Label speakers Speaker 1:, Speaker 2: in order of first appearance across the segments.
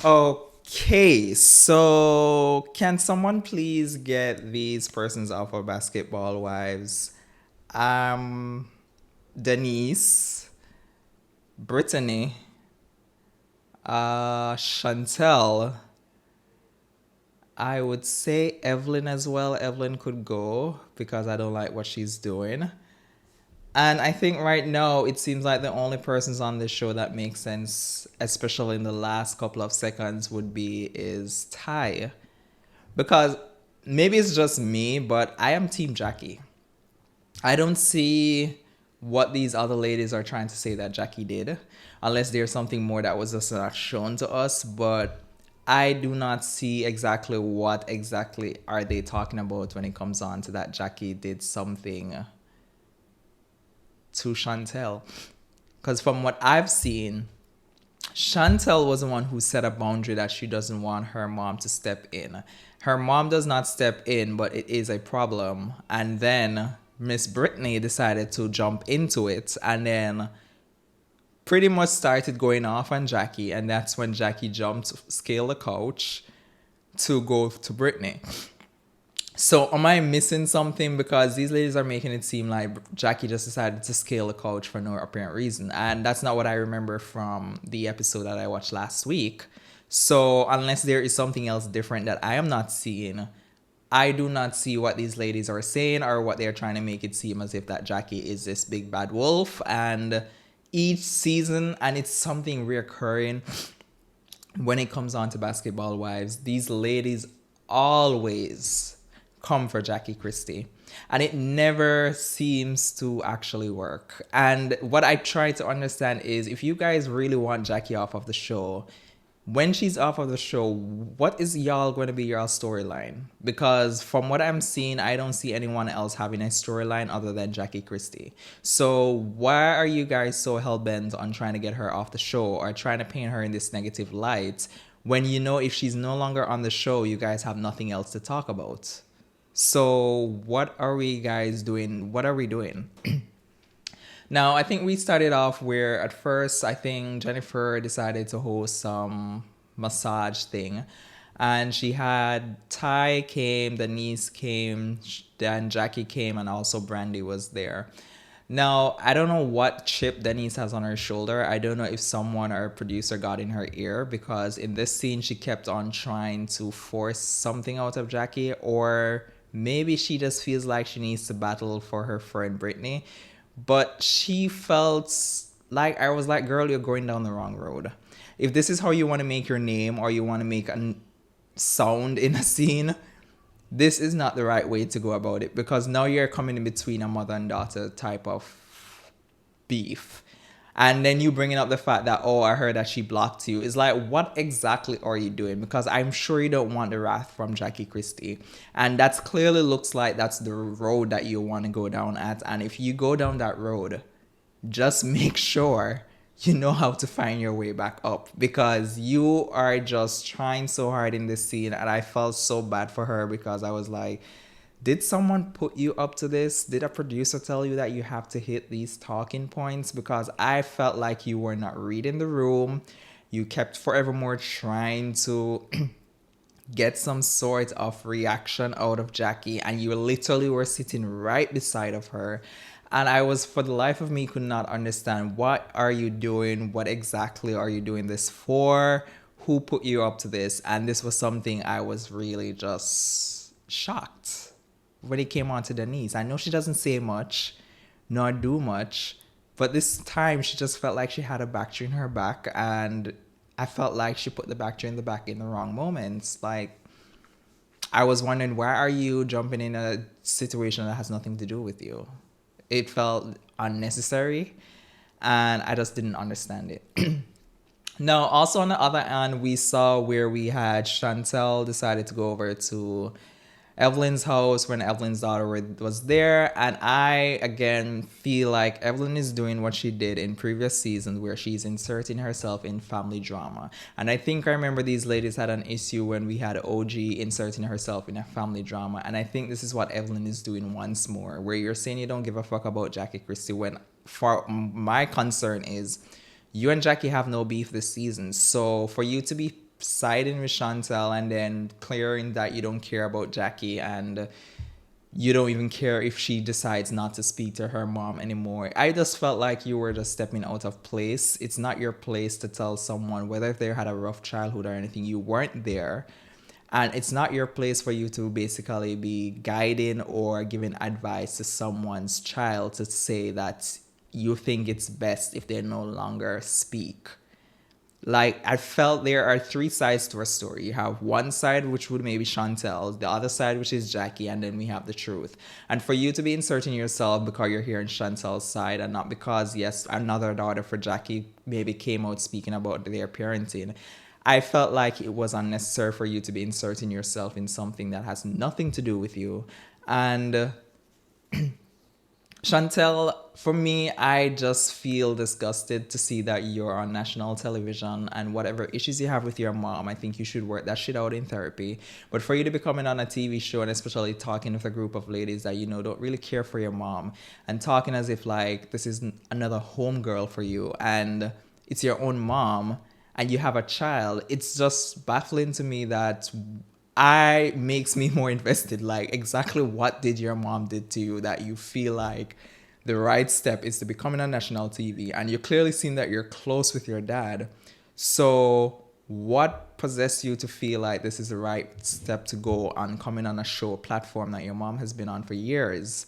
Speaker 1: Okay, so can someone please get these persons off of Basketball Wives? Um, Denise, Brittany, Chantel. I would say Evelyn as well. Evelyn could go because I don't like what she's doing. And I think right now it seems like the only persons on this show that makes sense, especially in the last couple of seconds, would be is Ty. Because maybe it's just me, but I am Team Jackie. I don't see what these other ladies are trying to say that Jackie did, unless there's something more that was just not shown to us. But I do not see exactly what exactly are they talking about when it comes on to that Jackie did something to Chantel. Because from what I've seen, Chantel was the one who set a boundary that she doesn't want her mom to step in. Her mom does not step in, but it is a problem. And then Miss Brittany decided to jump into it and then pretty much started going off on Jackie. And that's when Jackie jumped, scaled the couch to go to Brittany. So am I missing something? Because these ladies are making it seem like Jackie just decided to scale a couch for no apparent reason. And that's not what I remember from the episode that I watched last week. So unless there is something else different that I am not seeing, I do not see what these ladies are saying or what they're trying to make it seem as if that Jackie is this big bad wolf. And each season, and it's something reoccurring when it comes on to Basketball Wives, these ladies always come for Jackie Christie. And it never seems to actually work. And what I try to understand is if you guys really want Jackie off of the show, when she's off of the show, what is y'all going to be your storyline? Because from what I'm seeing, I don't see anyone else having a storyline other than Jackie Christie. So why are you guys so hell bent on trying to get her off the show or trying to paint her in this negative light when you know if she's no longer on the show, you guys have nothing else to talk about? So what are we guys doing? What are we doing? Now, I think we started off where at first I think Jennifer decided to host some massage thing. And she had Ty came, Denise came, then Jackie came, and also Brandy was there. Now, I don't know what chip Denise has on her shoulder. I don't know if someone or a producer got in her ear because in this scene she kept on trying to force something out of Jackie, or maybe she just feels like she needs to battle for her friend Brittany. But she felt like I was like, girl, you're going down the wrong road. If this is how you want to make your name or you want to make a sound in a scene, this is not the right way to go about it because now you're coming in between a mother and daughter type of beef. And then you bringing up the fact that, oh, I heard that she blocked you. It's like, what exactly are you doing? Because I'm sure you don't want the wrath from Jackie Christie. And that's clearly looks like that's the road that you want to go down at. And if you go down that road, just make sure you know how to find your way back up because you are just trying so hard in this scene. And I felt so bad for her because I was like, did someone put you up to this? Did a producer tell you that you have to hit these talking points? Because I felt like you were not reading the room. You kept forevermore trying to get some sort of reaction out of Jackie, and you literally were sitting right beside of her. And I was, for the life of me, could not understand what are you doing? What exactly are you doing this for? Who put you up to this? And this was something I was really just shocked when it came on to Denise. I know she doesn't say much, nor do much, but this time she just felt like she had a battery in her back, and I felt like she put the battery in the back in the wrong moments. Like, I was wondering, why are you jumping in a situation that has nothing to do with you? It felt unnecessary, and I just didn't understand it. Now, also on the other hand, we saw where we had Chantel decided to go over to Evelyn's house when Evelyn's daughter was there. And I, again, feel like Evelyn is doing what she did in previous seasons where she's inserting herself in family drama. And I think I remember these ladies had an issue when we had OG inserting herself in a family drama. And I think this is what Evelyn is doing once more, where you're saying you don't give a fuck about Jackie Christie when for my concern is you and Jackie have no beef this season. So for you to be siding with Chantel and then clearing that you don't care about Jackie and you don't even care if she decides not to speak to her mom anymore. I just felt like you were just stepping out of place. It's not your place to tell someone whether if they had a rough childhood or anything. You weren't there. And it's not your place for you to basically be guiding or giving advice to someone's child to say that you think it's best if they no longer speak. Like, I felt there are three sides to a story. You have one side which would maybe Chantel, the other side which is Jackie, and then we have the truth. And for you to be inserting yourself because you're hearing Chantel's side and not because, yes, another daughter for Jackie maybe came out speaking about their parenting, I felt like it was unnecessary for you to be inserting yourself in something that has nothing to do with you. And Chantel, for me, I just feel disgusted to see that you're on national television and whatever issues you have with your mom, I think you should work that shit out in therapy. But for you to be coming on a TV show and especially talking with a group of ladies that you know don't really care for your mom and talking as if like this is another homegirl for you and it's your own mom and you have a child, it's just baffling to me that I makes me more invested. Like, exactly what did your mom did to you that you feel like the right step is to be coming on national TV, and you clearly seen that you're close with your dad. So what possessed you to feel like this is the right step to go on coming on a show platform that your mom has been on for years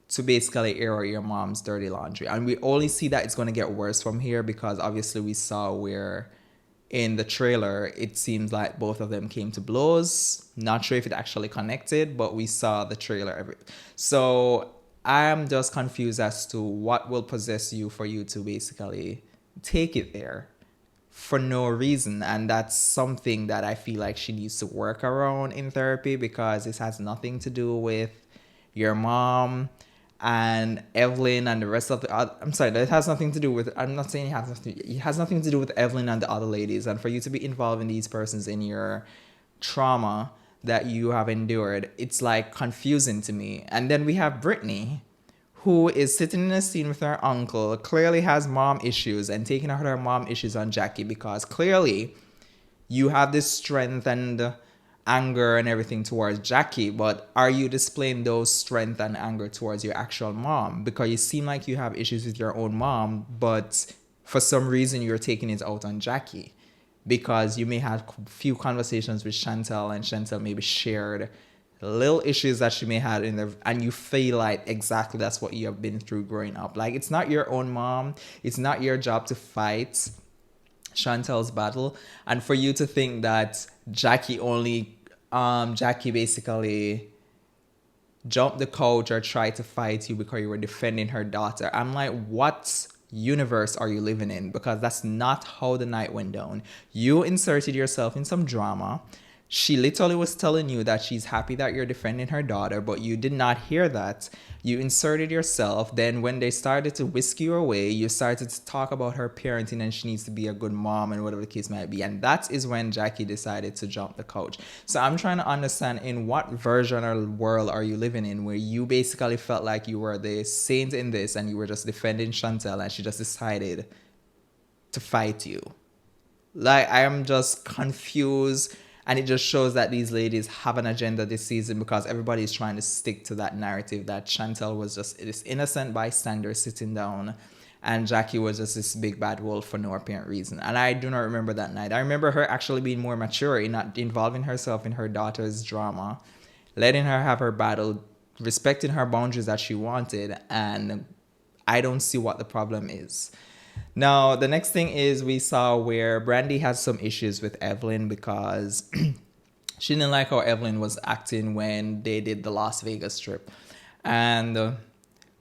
Speaker 1: to basically air your mom's dirty laundry? And we only see that it's going to get worse from here because obviously we saw where in the trailer, it seems like both of them came to blows. Not sure if it actually connected, but we saw the trailer. So I'm just confused as to what will possess you for you to basically take it there for no reason. And that's something that I feel like she needs to work around in therapy because this has nothing to do with your mom and Evelyn and the rest of the other, I'm sorry, that has nothing to do with, I'm not saying it has nothing to do with Evelyn and the other ladies. And for you to be involving these persons in your trauma that you have endured, it's like confusing to me. And then we have Brittany, who is sitting in a scene with her uncle, clearly has mom issues and taking out her mom issues on Jackie because clearly you have this strength and anger and everything towards Jackie, but are you displaying those strength and anger towards your actual mom? Because you seem like you have issues with your own mom, but for some reason you're taking it out on Jackie because you may have a few conversations with Chantel and Chantel maybe shared little issues that she may have in there and you feel like exactly that's what you have been through growing up. Like, it's not your own mom. It's not your job to fight Chantel's battle. And for you to think that Jackie basically jumped the couch or tried to fight you because you were defending her daughter. I'm like, what universe are you living in? Because that's not how the night went down. You inserted yourself in some drama. She literally was telling you that she's happy that you're defending her daughter, but you did not hear that. You inserted yourself. Then when they started to whisk you away, you started to talk about her parenting and she needs to be a good mom and whatever the case might be. And that is when Jackie decided to jump the couch. So I'm trying to understand, in what version or world are you living in where you basically felt like you were the saint in this and you were just defending Chantel and she just decided to fight you? Like, I am just confused. And it just shows that these ladies have an agenda this season because everybody is trying to stick to that narrative that Chantel was just this innocent bystander sitting down and Jackie was just this big bad wolf for no apparent reason. And I do not remember that night. I remember her actually being more mature in not involving herself in her daughter's drama, letting her have her battle, respecting her boundaries that she wanted. And I don't see what the problem is. Now, the next thing is we saw where Brandy has some issues with Evelyn because she didn't like how Evelyn was acting when they did the Las Vegas trip. And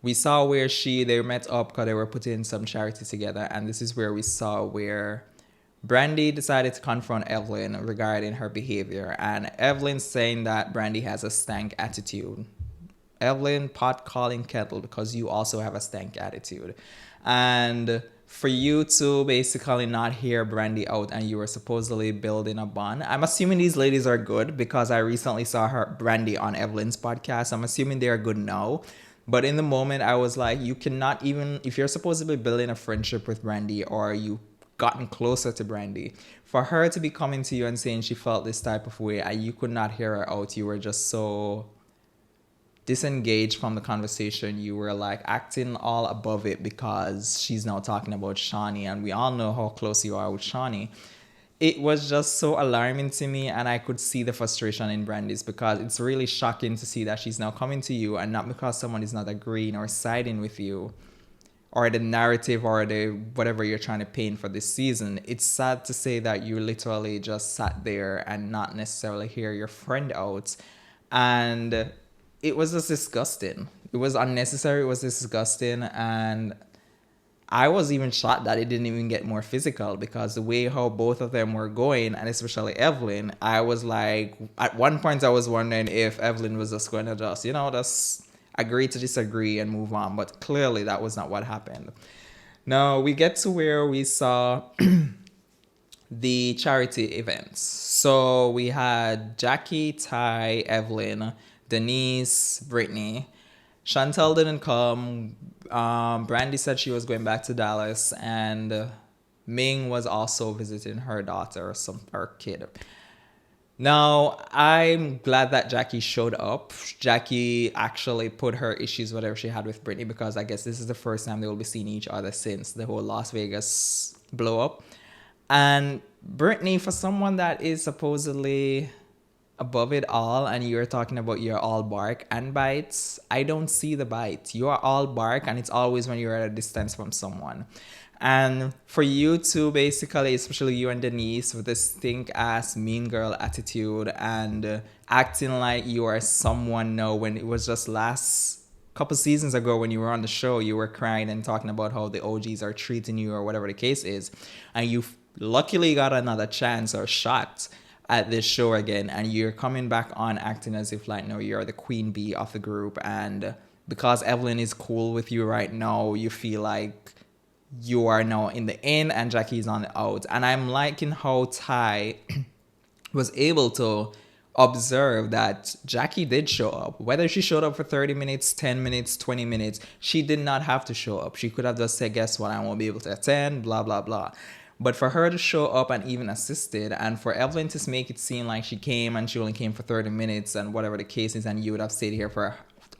Speaker 1: we saw where they met up because they were putting some charity together. And this is where we saw where Brandy decided to confront Evelyn regarding her behavior. And Evelyn saying that Brandy has a stank attitude. Evelyn, pot calling kettle because you also have a stank attitude. And for you to basically not hear Brandy out and you were supposedly building a bond. I'm assuming these ladies are good because I recently saw Brandy on Evelyn's podcast. I'm assuming they are good now. But in the moment, I was like, you cannot even, if you're supposed to be building a friendship with Brandy or you gotten closer to Brandy. For her to be coming to you and saying she felt this type of way and you could not hear her out, you were just so disengaged from the conversation. You were like acting all above it because she's now talking about Shawnee, and we all know how close you are with Shawnee. It was just so alarming to me, and I could see the frustration in Brandy's, because it's really shocking to see that she's now coming to you, and not because someone is not agreeing or siding with you or the narrative or the whatever you're trying to paint for this season. It's sad to say that you literally just sat there and not necessarily hear your friend out. And it was just disgusting. It was unnecessary. It was disgusting. And I was even shocked that it didn't even get more physical, because the way how both of them were going, and especially Evelyn, I was like, at one point I was wondering if Evelyn was just going to just agree to disagree and move on. But clearly that was not what happened. Now we get to where we saw the charity events. So we had Jackie, Ty, Evelyn, Denise, Brittany. Chantel didn't come. Brandy said she was going back to Dallas, and Ming was also visiting her daughter, her kid. Now, I'm glad that Jackie showed up. Jackie actually put her issues, whatever she had with Brittany, because I guess this is the first time they will be seeing each other since the whole Las Vegas blow up. And Brittany, for someone that is supposedly above it all, and you're talking about you're all bark and bites, I don't see the bite. You are all bark, and it's always when you're at a distance from someone. And for you to basically, especially you and Denise, with this stink ass mean girl attitude and acting like you are someone now, when it was just last couple seasons ago when you were on the show, you were crying and talking about how the OGs are treating you or whatever the case is, and you luckily got another chance or shot at this show again, and you're coming back on acting as if like, no, you're the queen bee of the group, and because Evelyn is cool with you right now, you feel like you are now in the in and Jackie's on the out. And I'm liking how Ty was able to observe that Jackie did show up. Whether she showed up for 30 minutes, 10 minutes, 20 minutes, she did not have to show up. She could have just said, guess what, I won't be able to attend, blah, blah, blah. But for her to show up and even assisted, and for Evelyn to make it seem like she came and she only came for 30 minutes and whatever the case is, and you would have stayed here for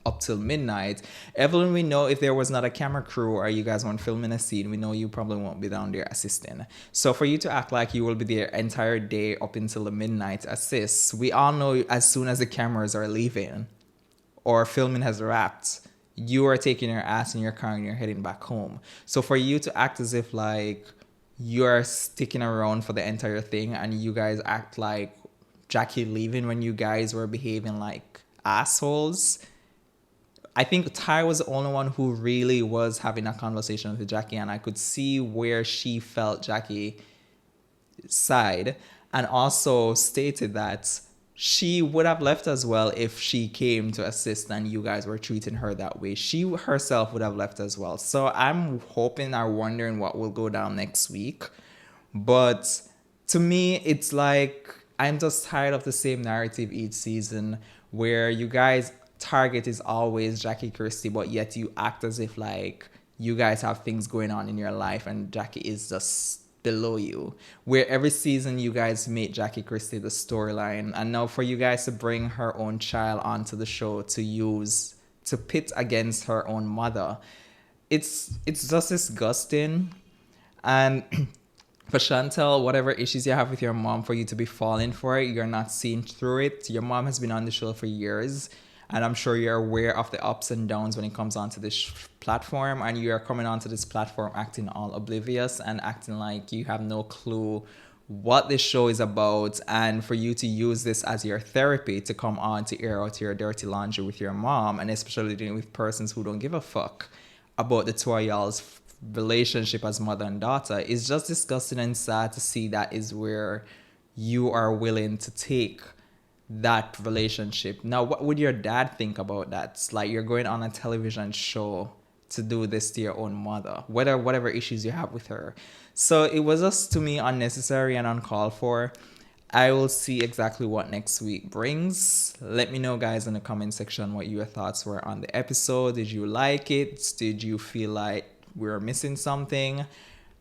Speaker 1: up till midnight. Evelyn, we know if there was not a camera crew or you guys weren't filming a scene, we know you probably won't be down there assisting. So for you to act like you will be there entire day up until the midnight to assist, we all know as soon as the cameras are leaving or filming has wrapped, you are taking your ass in your car and you're heading back home. So for you to act as if like you're sticking around for the entire thing, and you guys act like Jackie leaving when you guys were behaving like assholes. I think Ty was the only one who really was having a conversation with Jackie, and I could see where she felt Jackie's side, and also stated that she would have left as well if she came to assist and you guys were treating her that way. She herself would have left as well. So I'm hoping or wondering what will go down next week. But to me, it's like I'm just tired of the same narrative each season, where you guys target is always Jackie Christie, but yet you act as if like you guys have things going on in your life and Jackie is just below you. Where every season you guys make Jackie Christie the storyline, and now for you guys to bring her own child onto the show to use to pit against her own mother, it's just disgusting. And for Chantel, whatever issues you have with your mom, for you to be falling for it, you're not seeing through it. Your mom has been on the show for years, and I'm sure you're aware of the ups and downs when it comes onto this platform, and you are coming onto this platform acting all oblivious and acting like you have no clue what this show is about, and for you to use this as your therapy to come on to air out your dirty laundry with your mom, and especially dealing with persons who don't give a fuck about the two of y'all's relationship as mother and daughter, is just disgusting and sad to see that is where you are willing to take that relationship. Now, what would your dad think about that? It's like you're going on a television show to do this to your own mother, whatever issues you have with her. So it was just, to me, unnecessary and uncalled for. I will see exactly what next week brings. Let me know, guys, in the comment section what your thoughts were on the episode. Did you like it? Did you feel like we were missing something?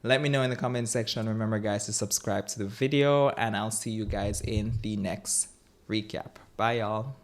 Speaker 1: Let me know in the comment section. Remember, guys, to subscribe to the video, and I'll see you guys in the next recap. Bye, y'all.